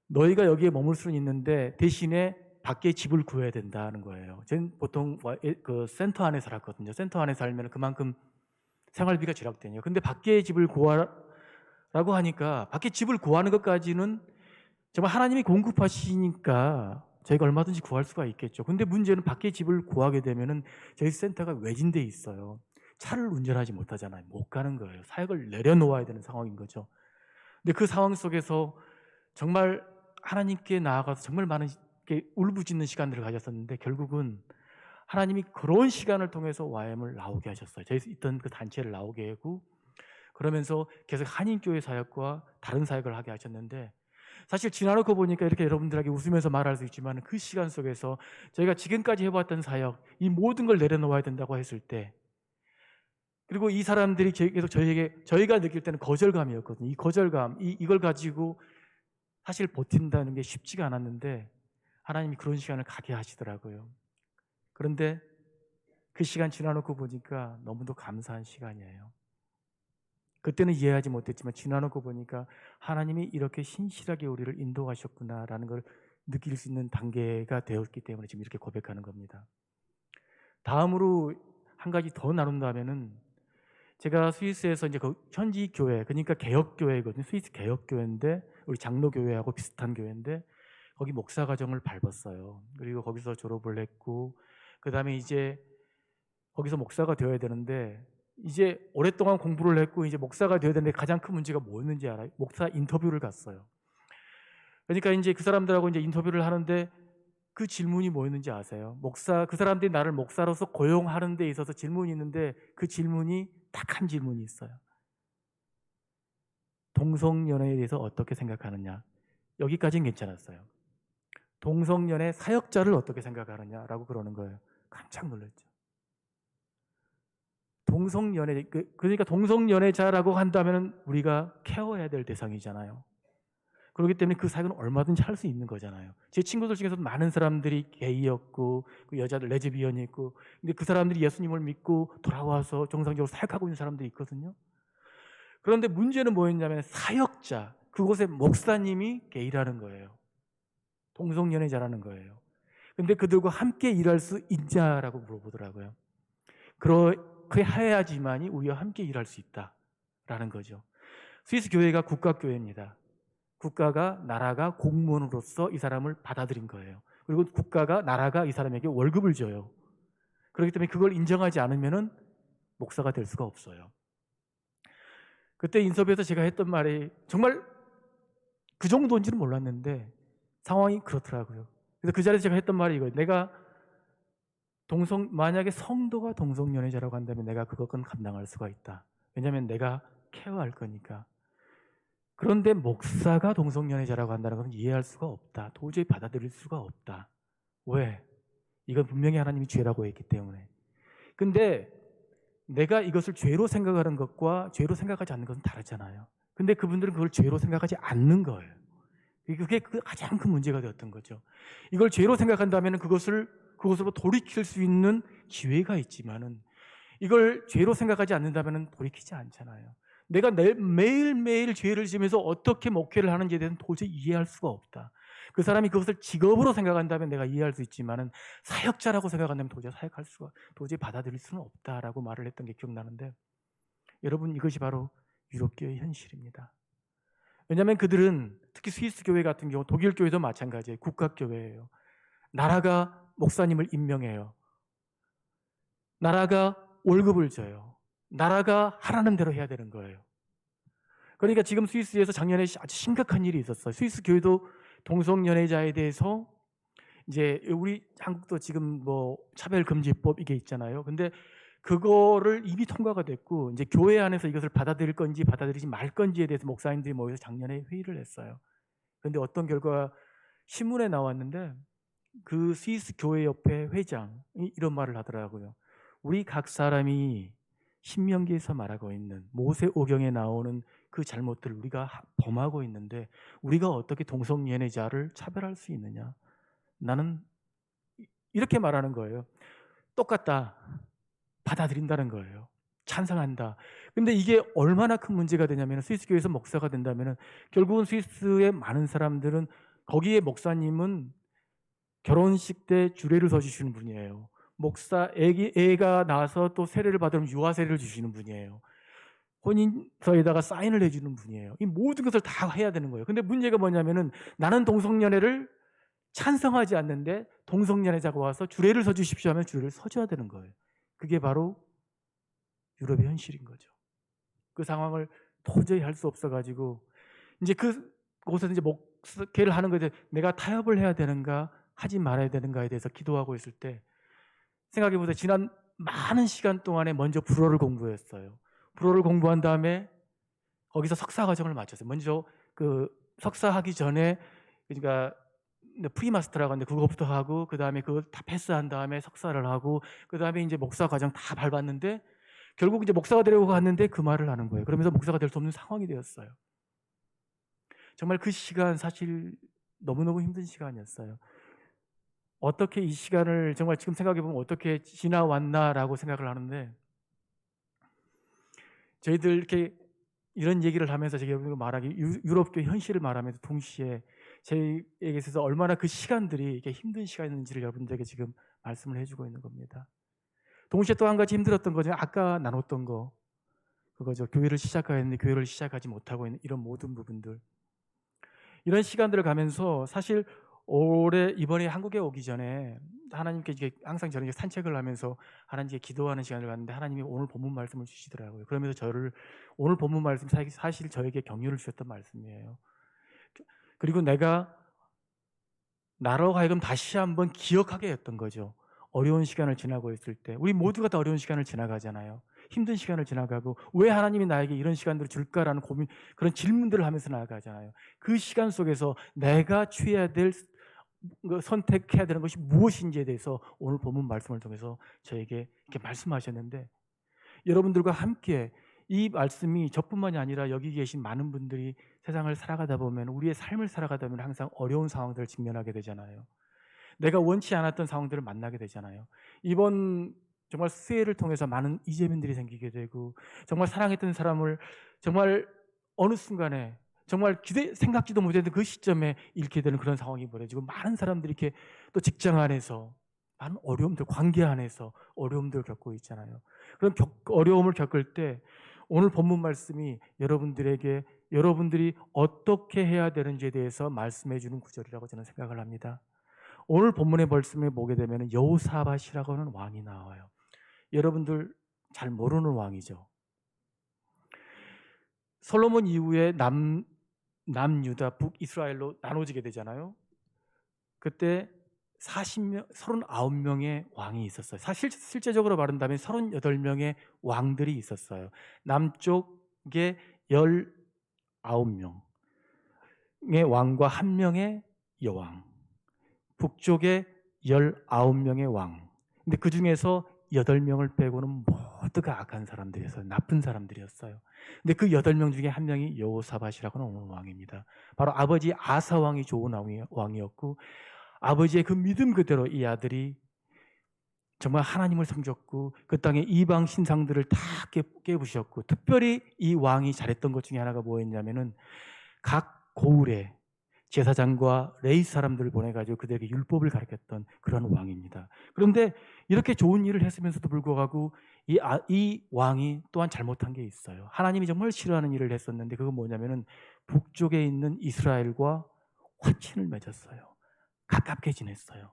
너희가 여기에 머물 수는 있는데 대신에 밖에 집을 구해야 된다는 거예요. 저는 보통 그 센터 안에 살았거든요. 센터 안에 살면 그만큼 생활비가 절약되니까. 근데 밖에 집을 구하라고 하니까 밖에 집을 구하는 것까지는 정말 하나님이 공급하시니까 저희가 얼마든지 구할 수가 있겠죠. 근데 문제는 밖에 집을 구하게 되면은 저희 센터가 외진데 있어요. 차를 운전하지 못하잖아요. 못 가는 거예요. 사역을 내려놓아야 되는 상황인 거죠. 근데 그 상황 속에서 정말 하나님께 나아가서 정말 많은 울부짖는 시간들을 가졌었는데 결국은 하나님이 그런 시간을 통해서 YM을 나오게 하셨어요. 저희 있던 그 단체를 나오게 하고 그러면서 계속 한인교회 사역과 다른 사역을 하게 하셨는데 사실 지나놓고 보니까 이렇게 여러분들에게 웃으면서 말할 수 있지만 그 시간 속에서 저희가 지금까지 해봤던 사역 이 모든 걸 내려놓아야 된다고 했을 때 그리고 이 사람들이 계속 저희가 느낄 때는 거절감이었거든요. 이 거절감 이걸 가지고 사실 버틴다는 게 쉽지가 않았는데 하나님이 그런 시간을 가게 하시더라고요. 그런데 그 시간 지나놓고 보니까 너무도 감사한 시간이에요. 그때는 이해하지 못했지만 지나놓고 보니까 하나님이 이렇게 신실하게 우리를 인도하셨구나라는 걸 느낄 수 있는 단계가 되었기 때문에 지금 이렇게 고백하는 겁니다. 다음으로 한 가지 더 나눈다면은 제가 스위스에서 이제 그 현지 교회, 그러니까 개혁교회거든요. 스위스 개혁교회인데 우리 장로교회하고 비슷한 교회인데 거기 목사 과정을 밟았어요. 그리고 거기서 졸업을 했고 그 다음에 이제 거기서 목사가 되어야 되는데 이제 오랫동안 공부를 했고 이제 목사가 되어야 되는데 가장 큰 문제가 뭐였는지 알아요? 목사 인터뷰를 갔어요. 그러니까 이제 그 사람들하고 이제 인터뷰를 하는데 그 질문이 뭐였는지 아세요? 그 사람들이 나를 목사로서 고용하는 데 있어서 질문이 있는데 그 질문이 딱 한 질문이 있어요. 동성연애에 대해서 어떻게 생각하느냐? 여기까지는 괜찮았어요. 동성연애 사역자를 어떻게 생각하느냐라고 그러는 거예요. 깜짝 놀랐죠. 그러니까 동성연애자라고 한다면 우리가 케어해야 될 대상이잖아요. 그렇기 때문에 그 사역은 얼마든지 할 수 있는 거잖아요. 제 친구들 중에서도 많은 사람들이 게이였고 그 여자들 레즈비언이 있고 근데 그 사람들이 예수님을 믿고 돌아와서 정상적으로 사역하고 있는 사람들이 있거든요. 그런데 문제는 뭐였냐면 사역자, 그곳의 목사님이 게이라는 거예요. 동성연애자라는 거예요. 근데 그들과 함께 일할 수 있냐라고 물어보더라고요. 그렇게 해야지만이 우리와 함께 일할 수 있다라는 거죠. 스위스 교회가 국가교회입니다. 나라가 공무원으로서 이 사람을 받아들인 거예요. 그리고 나라가 이 사람에게 월급을 줘요. 그렇기 때문에 그걸 인정하지 않으면 목사가 될 수가 없어요. 그때 인터뷰에서 제가 했던 말이 정말 그 정도인지는 몰랐는데 상황이 그렇더라고요. 그래서 그 자리에서 제가 했던 말이 이거예요. 내가 만약에 성도가 동성연애자라고 한다면 내가 그것은 감당할 수가 있다. 왜냐하면 내가 케어할 거니까. 그런데 목사가 동성연애자라고 한다는 것은 이해할 수가 없다. 도저히 받아들일 수가 없다. 왜? 이건 분명히 하나님이 죄라고 했기 때문에. 근데 내가 이것을 죄로 생각하는 것과 죄로 생각하지 않는 것은 다르잖아요. 근데 그분들은 그걸 죄로 생각하지 않는 거예요. 그게 가장 큰 문제가 되었던 거죠. 이걸 죄로 생각한다면 그것으로 돌이킬 수 있는 기회가 있지만은 이걸 죄로 생각하지 않는다면 돌이키지 않잖아요. 내가 매일매일 죄를 지으면서 어떻게 목회를 하는지에 대해서는 도저히 이해할 수가 없다. 그 사람이 그것을 직업으로 생각한다면 내가 이해할 수 있지만은 사역자라고 생각한다면 도저히 받아들일 수는 없다라고 말을 했던 게 기억나는데, 여러분, 이것이 바로 유럽교회의 현실입니다. 왜냐하면 그들은 특히 스위스 교회 같은 경우, 독일 교회도 마찬가지예요. 국가교회예요. 나라가 목사님을 임명해요. 나라가 월급을 줘요. 나라가 하라는 대로 해야 되는 거예요. 그러니까 지금 스위스에서 작년에 아주 심각한 일이 있었어요. 스위스 교회도 동성연애자에 대해서 이제 우리 한국도 지금 뭐 차별금지법 이게 있잖아요. 근데 그거를 이미 통과가 됐고 이제 교회 안에서 이것을 받아들일 건지 받아들이지 말 건지에 대해서 목사님들이 모여서 작년에 회의를 했어요. 그런데 어떤 결과가 신문에 나왔는데 그 스위스 교회 협회 회장이 이런 말을 하더라고요. 우리 각 사람이 신명기에서 말하고 있는 모세오경에 나오는 그 잘못들을 우리가 범하고 있는데 우리가 어떻게 동성연애자를 차별할 수 있느냐? 나는 이렇게 말하는 거예요. 똑같다. 받아들인다는 거예요. 찬성한다. 근데 이게 얼마나 큰 문제가 되냐면 스위스 교회에서 목사가 된다면 결국은 스위스의 많은 사람들은 거기에 목사님은 결혼식 때 주례를 서주시는 분이에요. 애가 나와서 또 세례를 받으면 유아 세례를 주시는 분이에요. 혼인서에다가 사인을 해주는 분이에요. 이 모든 것을 다 해야 되는 거예요. 근데 문제가 뭐냐면은 나는 동성연애를 찬성하지 않는데 동성연애자가 와서 주례를 서주십시오 하면 주례를 서줘야 되는 거예요. 그게 바로 유럽의 현실인 거죠. 그 상황을 도저히 할 수 없어가지고 이제 그곳에서 이제 목회를 하는 것에 내가 타협을 해야 되는가 하지 말아야 되는가에 대해서 기도하고 있을 때 생각해보세요. 지난 많은 시간 동안에 먼저 불어를 공부했어요. 불어를 공부한 다음에 거기서 석사 과정을 마쳤어요. 먼저 그 석사하기 전에 그러니까 프리마스터라고 하는데 그거부터 하고 그 다음에 그거 다 패스한 다음에 석사를 하고 그 다음에 이제 목사 과정 다 밟았는데 결국 이제 목사가 되려고 갔는데 그 말을 하는 거예요. 그러면서 목사가 될 수 없는 상황이 되었어요. 정말 그 시간 사실 너무너무 힘든 시간이었어요. 어떻게 이 시간을 정말 지금 생각해보면 어떻게 지나왔나라고 생각을 하는데 저희들 이렇게 이런 얘기를 하면서 제가 말하기 유럽교회 현실을 말하면서 동시에 저희에게 있어서 얼마나 그 시간들이 이렇게 힘든 시간이었는지를 여러분들에게 지금 말씀을 해주고 있는 겁니다. 동시에 또 한 가지 힘들었던 거죠. 아까 나눴던 거 그거죠. 교회를 시작해야 했는데 교회를 시작하지 못하고 있는 이런 모든 부분들. 이런 시간들을 가면서 사실 이번에 한국에 오기 전에 하나님께 이제 항상 저는 산책을 하면서 하나님께 기도하는 시간을 갖는데 하나님이 오늘 본문 말씀을 주시더라고요. 그러면서 오늘 본문 말씀 사실 저에게 격려를 주셨던 말씀이에요. 그리고 나로 하여금 다시 한번 기억하게 했던 거죠. 어려운 시간을 지나고 있을 때 우리 모두가 다 어려운 시간을 지나가잖아요. 힘든 시간을 지나가고 왜 하나님이 나에게 이런 시간들을 줄까라는 고민, 그런 질문들을 하면서 나아가잖아요. 그 시간 속에서 내가 선택해야 되는 것이 무엇인지에 대해서 오늘 본문 말씀을 통해서 저에게 이렇게 말씀하셨는데 여러분들과 함께 이 말씀이 저뿐만이 아니라 여기 계신 많은 분들이 세상을 살아가다 보면 우리의 삶을 살아가다 보면 항상 어려운 상황들을 직면하게 되잖아요. 내가 원치 않았던 상황들을 만나게 되잖아요. 이번 정말 수혜를 통해서 많은 이재민들이 생기게 되고 정말 사랑했던 사람을 정말 어느 순간에 정말 생각지도 못했던 그 시점에 잃게 되는 그런 상황이 벌어지고 많은 사람들이 이렇게 또 직장 안에서 많은 어려움들, 관계 안에서 어려움들을 겪고 있잖아요. 그런 어려움을 겪을 때 오늘 본문 말씀이 여러분들이 어떻게 해야 되는지에 대해서 말씀해 주는 구절이라고 저는 생각을 합니다. 오늘 본문의 말씀을 보게 되면 여호사밧이라고 하는 왕이 나와요. 여러분들 잘 모르는 왕이죠. 솔로몬 이후에 남유다, 북이스라엘로 나눠지게 되잖아요. 그때 40명, 39명의 왕이 있었어요. 사실 실제적으로 말한다면 38명의 왕들이 있었어요. 남쪽에 19명의 왕과 1명의 여왕, 북쪽에 19명의 왕. 근데 그 중에서 8명을 빼고는 모두가 악한 사람들이었어요. 나쁜 사람들이었어요. 근데 그 8명 중에 한 명이 여호사밧이라고 하는 왕입니다. 바로 아버지 아사 왕이 좋은 왕이었고, 아버지의 그 믿음 그대로 이 아들이 정말 하나님을 섬겼고 그 땅의 이방 신상들을 다 깨부셨고, 특별히 이 왕이 잘했던 것 중에 하나가 뭐였냐면은 각 고을에 제사장과 레위 사람들을 보내가지고 그들에게 율법을 가르쳤던 그런 왕입니다. 그런데 이렇게 좋은 일을 했으면서도 불구하고 이 왕이 또한 잘못한 게 있어요. 하나님이 정말 싫어하는 일을 했었는데, 그건 뭐냐면은 북쪽에 있는 이스라엘과 화친을 맺었어요. 가깝게 지냈어요.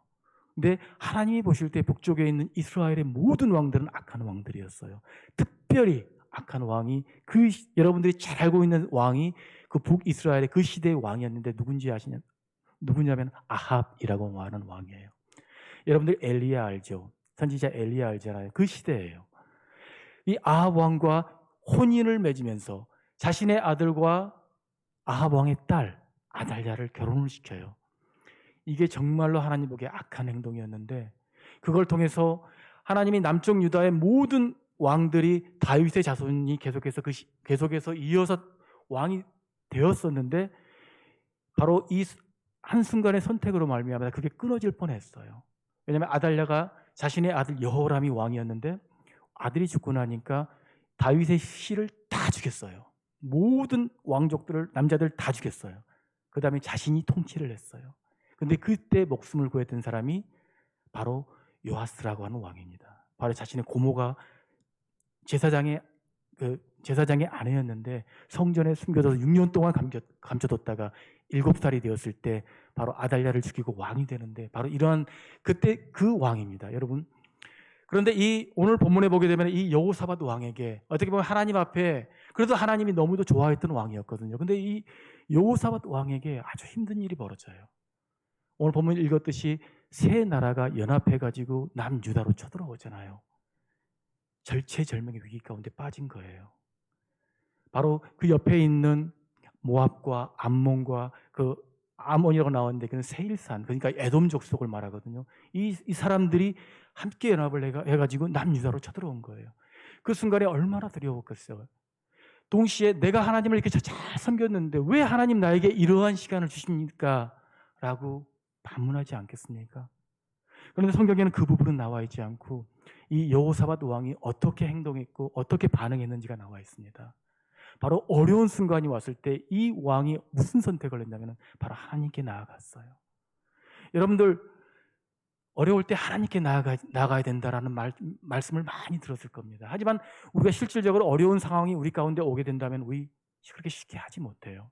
근데 하나님이 보실 때 북쪽에 있는 이스라엘의 모든 왕들은 악한 왕들이었어요. 특별히 악한 왕이, 여러분들이 잘 알고 있는 왕이 그 북이스라엘의 그 시대의 왕이었는데 누구냐면 아합이라고 하는 왕이에요. 여러분들 엘리야 알죠? 선지자 엘리야 알잖아요. 그 시대예요. 이 아합 왕과 혼인을 맺으면서 자신의 아들과 아합 왕의 딸 아달랴를 결혼을 시켜요. 이게 정말로 하나님 보기에 악한 행동이었는데, 그걸 통해서 하나님이 남쪽 유다의 모든 왕들이 다윗의 자손이 계속해서 이어서 왕이 되었었는데, 바로 이 한순간의 선택으로 말미암아 그게 끊어질 뻔했어요. 왜냐하면 아달랴가 자신의 아들 여호람이 왕이었는데, 아들이 죽고 나니까 다윗의 씨를 다 죽였어요. 모든 왕족들을, 남자들 다 죽였어요. 그 다음에 자신이 통치를 했어요. 근데 그때 목숨을 구했던 사람이 바로 요아스라고 하는 왕입니다. 바로 자신의 고모가 제사장의 아내였는데 성전에 숨겨져서 6년 동안 감춰뒀다가 7살이 되었을 때 바로 아달랴를 죽이고 왕이 되는데, 바로 이러한 그때 그 왕입니다, 여러분. 그런데 이 오늘 본문에 보게 되면 이 여호사밧 왕에게 어떻게 보면 하나님 앞에 그래도 하나님이 너무도 좋아했던 왕이었거든요. 근데 이 여호사밧 왕에게 아주 힘든 일이 벌어져요. 오늘 본문 읽었듯이 세 나라가 연합해가지고 남유다로 쳐들어오잖아요. 절체절명의 위기 가운데 빠진 거예요. 바로 그 옆에 있는 모압과 암몬과 그 아몬이라고 나왔는데 그는 세일산, 그러니까 에돔 족속을 말하거든요. 이 사람들이 함께 연합을 해가지고 남유다로 쳐들어온 거예요. 그 순간에 얼마나 두려웠겠어요. 동시에 내가 하나님을 이렇게 잘 섬겼는데 왜 하나님 나에게 이러한 시간을 주십니까? 라고 반문하지 않겠습니까? 그런데 성경에는 그 부분은 나와 있지 않고 이 여호사밧 왕이 어떻게 행동했고 어떻게 반응했는지가 나와 있습니다. 바로 어려운 순간이 왔을 때 이 왕이 무슨 선택을 했냐면 바로 하나님께 나아갔어요. 여러분들 어려울 때 하나님께 나아가야 된다라는 말씀을 많이 들었을 겁니다. 하지만 우리가 실질적으로 어려운 상황이 우리 가운데 오게 된다면 우리 그렇게 쉽게 하지 못해요.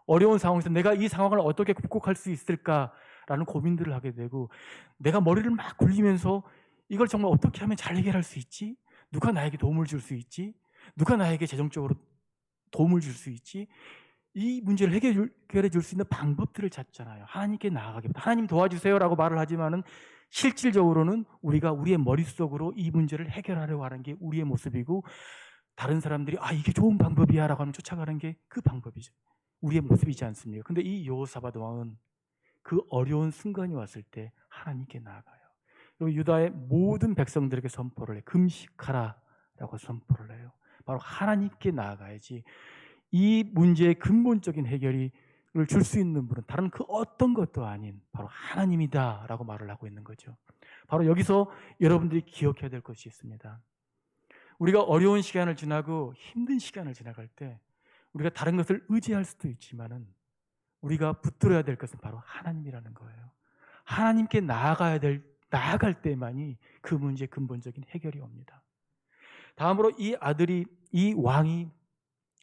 어려운 상황에서 내가 이 상황을 어떻게 극복할 수 있을까라는 고민들을 하게 되고, 내가 머리를 막 굴리면서 이걸 정말 어떻게 하면 잘 해결할 수 있지? 누가 나에게 도움을 줄 수 있지? 누가 나에게 재정적으로 도움을 줄 수 있지? 이 문제를 해결해 줄 수 있는 방법들을 찾잖아요. 하나님께 나아가겠다. 하나님 도와주세요라고 말을 하지만은 실질적으로는 우리가 우리의 머릿속으로 이 문제를 해결하려고 하는 게 우리의 모습이고, 다른 사람들이 이게 좋은 방법이야라고 하면 쫓아가는 게 그 방법이죠. 우리의 모습이지 않습니까? 근데 이 여호사밧 왕은 그 어려운 순간이 왔을 때 하나님께 나아가요. 그리고 유다의 모든 백성들에게 선포를 해. 금식하라라고 선포를 해요. 바로 하나님께 나아가야지 이 문제의 근본적인 해결을 줄 수 있는 분은 다른 그 어떤 것도 아닌 바로 하나님이다라고 말을 하고 있는 거죠. 바로 여기서 여러분들이 기억해야 될 것이 있습니다. 우리가 어려운 시간을 지나고 힘든 시간을 지나갈 때 우리가 다른 것을 의지할 수도 있지만은 우리가 붙들어야 될 것은 바로 하나님이라는 거예요. 하나님께 나아갈 때만이 그 문제의 근본적인 해결이 옵니다. 다음으로 이 왕이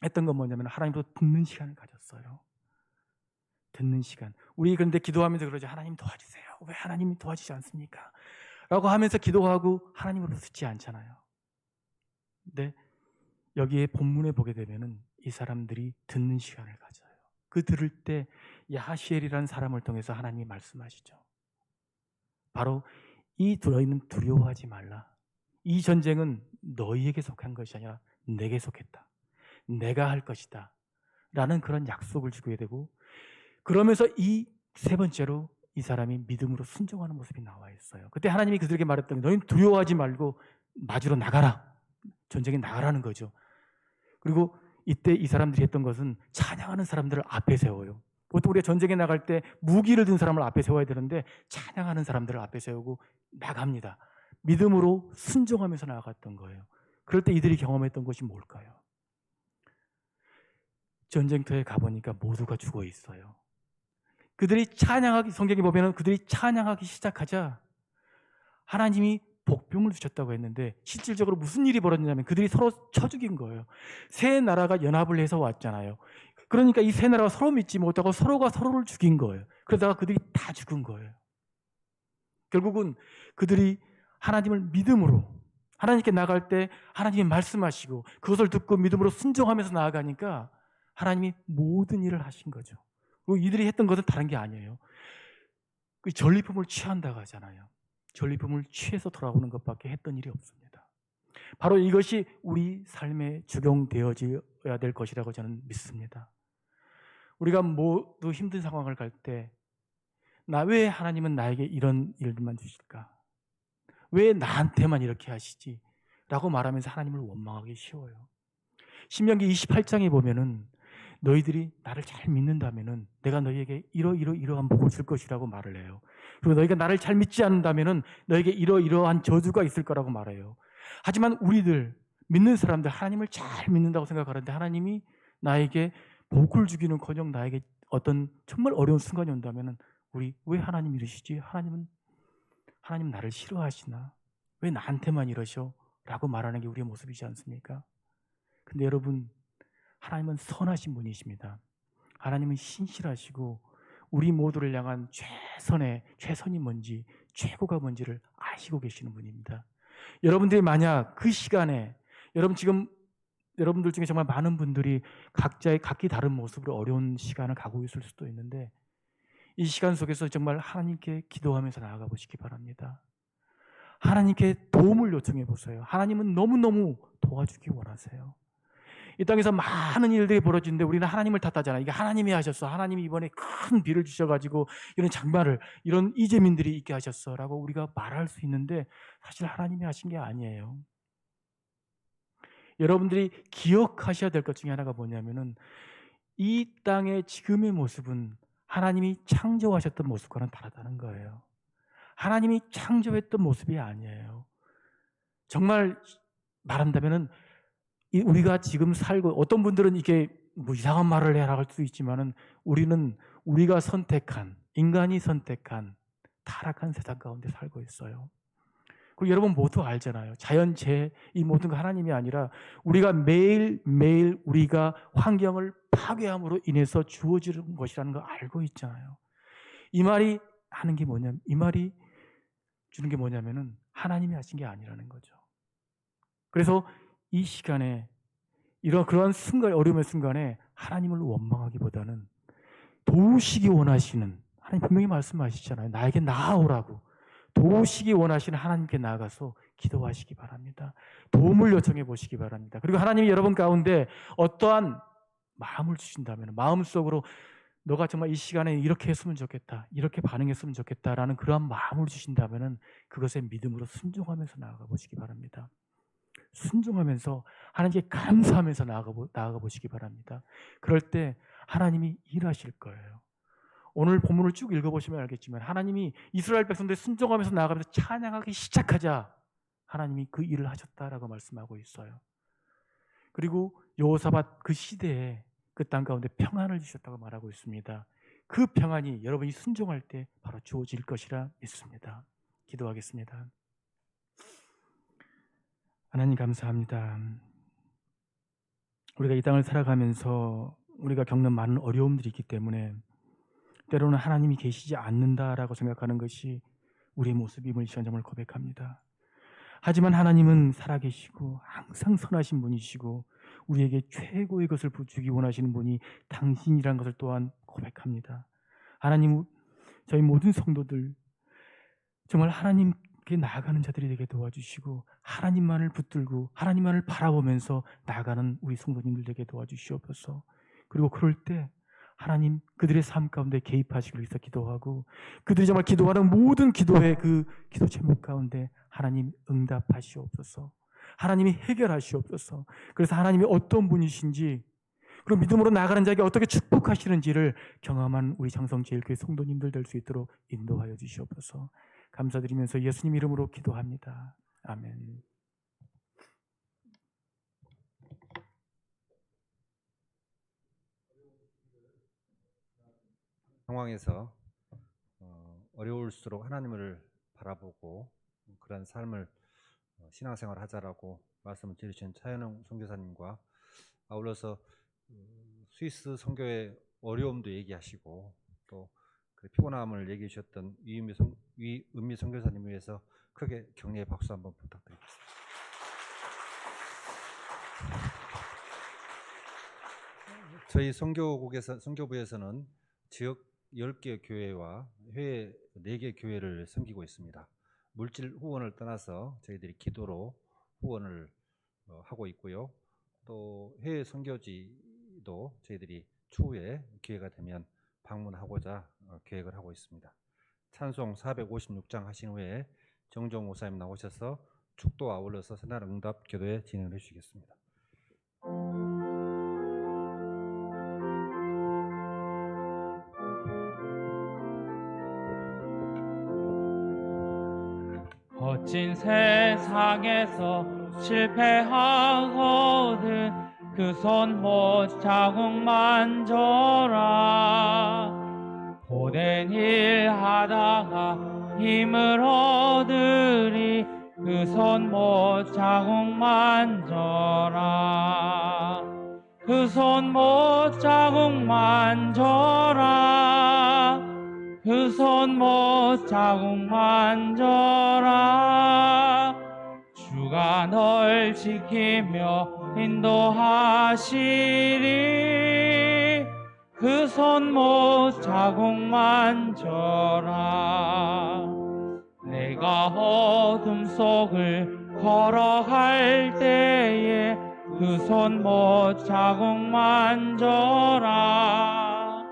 했던 건 뭐냐면 하나님부터 듣는 시간을 가졌어요. 듣는 시간. 우리 그런데 기도하면서 그러죠. 하나님 도와주세요. 왜 하나님이 도와주지 않습니까? 라고 하면서 기도하고 하나님으로 듣지 않잖아요. 근데 여기에 본문에 보게 되면은 이 사람들이 듣는 시간을 가져요. 그 들을 때 야하시엘이라는 사람을 통해서 하나님이 말씀하시죠. 바로 이 너희는 두려워하지 말라. 이 전쟁은 너희에게 속한 것이 아니라 내게 속했다. 내가 할 것이다. 라는 그런 약속을 주게 되고, 그러면서 이 세 번째로 이 사람이 믿음으로 순종하는 모습이 나와 있어요. 그때 하나님이 그들에게 말했던 게 너희는 두려워하지 말고 마주로 나가라. 전쟁에 나가라는 거죠. 그리고 이때 이 사람들이 했던 것은 찬양하는 사람들을 앞에 세워요. 보통 우리가 전쟁에 나갈 때 무기를 든 사람을 앞에 세워야 되는데 찬양하는 사람들을 앞에 세우고 나갑니다. 믿음으로 순종하면서 나아갔던 거예요. 그럴 때 이들이 경험했던 것이 뭘까요? 전쟁터에 가보니까 모두가 죽어 있어요. 그들이 찬양하기, 성경에 보면 그들이 찬양하기 시작하자 하나님이 복병을 주셨다고 했는데 실질적으로 무슨 일이 벌어지냐면 그들이 서로 쳐 죽인 거예요. 세 나라가 연합을 해서 왔잖아요. 그러니까 이 세 나라가 서로 믿지 못하고 서로가 서로를 죽인 거예요. 그러다가 그들이 다 죽은 거예요. 결국은 그들이 하나님을 믿음으로, 하나님께 나갈 때 하나님이 말씀하시고 그것을 듣고 믿음으로 순종하면서 나아가니까 하나님이 모든 일을 하신 거죠. 그리고 이들이 했던 것은 다른 게 아니에요. 그 전리품을 취한다고 하잖아요. 전리품을 취해서 돌아오는 것밖에 했던 일이 없습니다. 바로 이것이 우리 삶에 적용되어져야 될 것이라고 저는 믿습니다. 우리가 모두 힘든 상황을 갈 때 나 왜 하나님은 나에게 이런 일들만 주실까? 왜 나한테만 이렇게 하시지? 라고 말하면서 하나님을 원망하기 쉬워요. 신명기 28장에 보면은 너희들이 나를 잘 믿는다면은 내가 너희에게 이러이러한 복을 줄 것이라고 말을 해요. 그리고 너희가 나를 잘 믿지 않는다면은 너희에게 이러이러한 저주가 있을 거라고 말해요. 하지만 우리들 믿는 사람들 하나님을 잘 믿는다고 생각하는데 하나님이 나에게 복을 주기는커녕 나에게 어떤 정말 어려운 순간이 온다면은 우리 왜 하나님 이러시지? 하나님 나를 싫어하시나? 왜 나한테만 이러셔? 라고 말하는 게 우리의 모습이지 않습니까? 근데 여러분, 하나님은 선하신 분이십니다. 하나님은 신실하시고 우리 모두를 향한 최선이 뭔지, 최고가 뭔지를 아시고 계시는 분입니다. 여러분들이 만약 그 시간에 여러분들 중에 정말 많은 분들이 각자의 각기 다른 모습으로 어려운 시간을 가고 있을 수도 있는데 이 시간 속에서 정말 하나님께 기도하면서 나아가 보시기 바랍니다. 하나님께 도움을 요청해 보세요. 하나님은 너무너무 도와주기 원하세요. 이 땅에서 많은 일들이 벌어지는데 우리는 하나님을 탓하잖아요. 이게 하나님이 하셨어. 하나님이 이번에 큰 비를 주셔가지고 이런 장마를, 이런 이재민들이 있게 하셨어 라고 우리가 말할 수 있는데 사실 하나님이 하신 게 아니에요. 여러분들이 기억하셔야 될 것 중에 하나가 뭐냐면은 이 땅의 지금의 모습은 하나님이 창조하셨던 모습과는 다르다는 거예요. 하나님이 창조했던 모습이 아니에요. 정말 말한다면은 우리가 지금 살고, 어떤 분들은 이게 뭐 이상한 말을 해야 할 수 있지만은 우리는 우리가 선택한, 인간이 선택한 타락한 세상 가운데 살고 있어요. 그리고 여러분 모두 알잖아요. 자연재해 이 모든 거 하나님이 아니라 우리가 매일매일 우리가 환경을 파괴함으로 인해서 주어지는 것이라는 걸 알고 있잖아요. 이 말이 주는 게 뭐냐면은 하나님이 하신 게 아니라는 거죠. 그래서 이 시간에 그러한 순간, 어려움의 순간에 하나님을 원망하기보다는 도우시기 원하시는, 하나님 분명히 말씀하시잖아요. 나에게 나아오라고. 도우시기 원하시는 하나님께 나아가서 기도하시기 바랍니다. 도움을 요청해 보시기 바랍니다. 그리고 하나님이 여러분 가운데 어떠한 마음을 주신다면, 마음속으로 너가 정말 이 시간에 이렇게 했으면 좋겠다, 이렇게 반응했으면 좋겠다라는 그러한 마음을 주신다면 그것에 믿음으로 순종하면서 나아가 보시기 바랍니다. 순종하면서 하나님께 감사하면서 나아가 보시기 바랍니다. 그럴 때 하나님이 일하실 거예요. 오늘 본문을 쭉 읽어보시면 알겠지만 하나님이 이스라엘 백성들 순종하면서 나아가면서 찬양하기 시작하자 하나님이 그 일을 하셨다라고 말씀하고 있어요. 그리고 여호사밧 그 시대에 그 땅 가운데 평안을 주셨다고 말하고 있습니다. 그 평안이 여러분이 순종할 때 바로 주어질 것이라 믿습니다. 기도하겠습니다. 하나님 감사합니다. 우리가 이 땅을 살아가면서 우리가 겪는 많은 어려움들이 있기 때문에 때로는 하나님이 계시지 않는다라고 생각하는 것이 우리의 모습임을 이 시간 정말 고백합니다. 하지만 하나님은 살아계시고 항상 선하신 분이시고 우리에게 최고의 것을 주기 원하시는 분이 당신이라는 것을 또한 고백합니다. 하나님, 저희 모든 성도들 정말 하나님께 나아가는 자들이 되게 도와주시고 하나님만을 붙들고 하나님만을 바라보면서 나아가는 우리 성도님들 되게 도와주시옵소서. 그리고 그럴 때 하나님 그들의 삶 가운데 개입하시기 위해서 기도하고 그들이 정말 기도하는 모든 기도의 그 기도 제목 가운데 하나님 응답하시옵소서. 하나님이 해결하시옵소서. 그래서 하나님이 어떤 분이신지 그리고 믿음으로 나아가는 자에게 어떻게 축복하시는지를 경험한 우리 장성제일교회 성도님들 될 수 있도록 인도하여 주시옵소서. 감사드리면서 예수님 이름으로 기도합니다. 아멘. 상황에서 어려울수록 하나님을 바라보고 그런 삶을 신앙생활 하자라고 말씀을 드리신 차현웅 선교사님과 아울러서 스위스 선교의 어려움도 얘기하시고 또 그 피곤함을 얘기해 주셨던 위은미 선교사님 위해서 크게 격려의 박수 한번 부탁드리겠습니다. 저희 선교부에서는 지역 10개 교회와 해외 4개 교회를 섬기고 있습니다. 물질 후원을 떠나서 저희들이 기도로 후원을 하고 있고요. 또 해외 선교지도 저희들이 추후에 기회가 되면 방문하고자 계획을 하고 있습니다. 찬송 456장 하신 후에 정종 목사님 나오셔서 축도와 아울러서 새날 응답 기도에 진행을 해주시겠습니다. 거친 세상에서 실패하거든 그 손 못 자국만 줘라. 고된 일 하다가 힘을 얻으리 그 손 못 자국만 줘라. 그 손 못 자국만 줘라. 그 손 못 자국만 줘라. 주가 널 지키며 인도하시리. 그 손 못 자국만 줘라. 내가 어둠 속을 걸어갈 때에 그 손 못 자국만 줘라.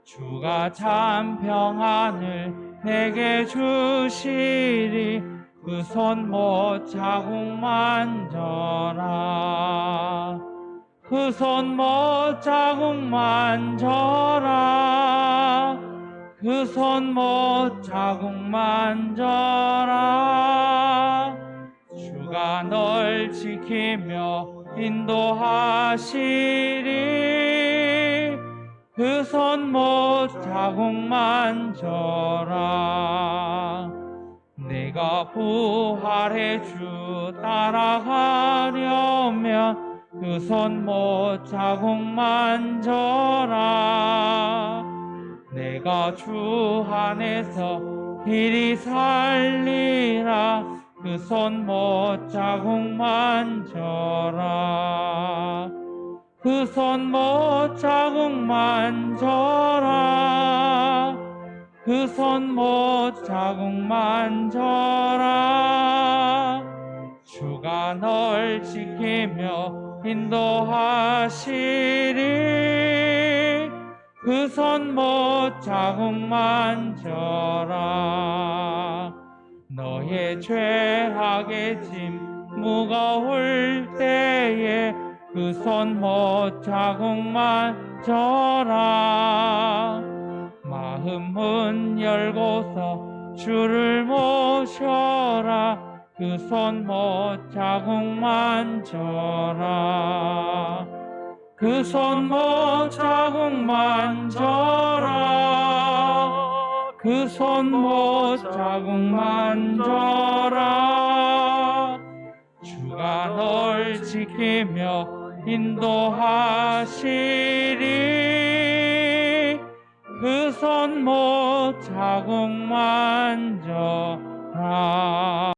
주가 참 평안을 내게 주시리. 그 손 못 자국만 줘라. 그 손 못 자국만 줘라. 그 손 못 자국만 줘라. 주가 널 지키며 인도하시리. 그 손 못 자국만 줘라. 내가 부활의 주 따라가려면 그 손 못 자국만 줘라. 내가 주 안에서 길이 살리라. 그 손 못 자국만 줘라. 그 손 못 자국만 줘라. 그 손 못 자국만 줘라. 주가 널 지키며 인도하시리. 그 손 못 자국만 줘라. 너의 죄악의 짐 무거울 때에 그 손 못 자국만 줘라. 마음 문 열고서 주를 모셔라. 그 손 못 자국만 줘라. 그 손 못 자국만 줘라. 그 손 못 자국만 줘라. 주가 널 지키며 인도하시리. 그 손 못 자국만 줘라.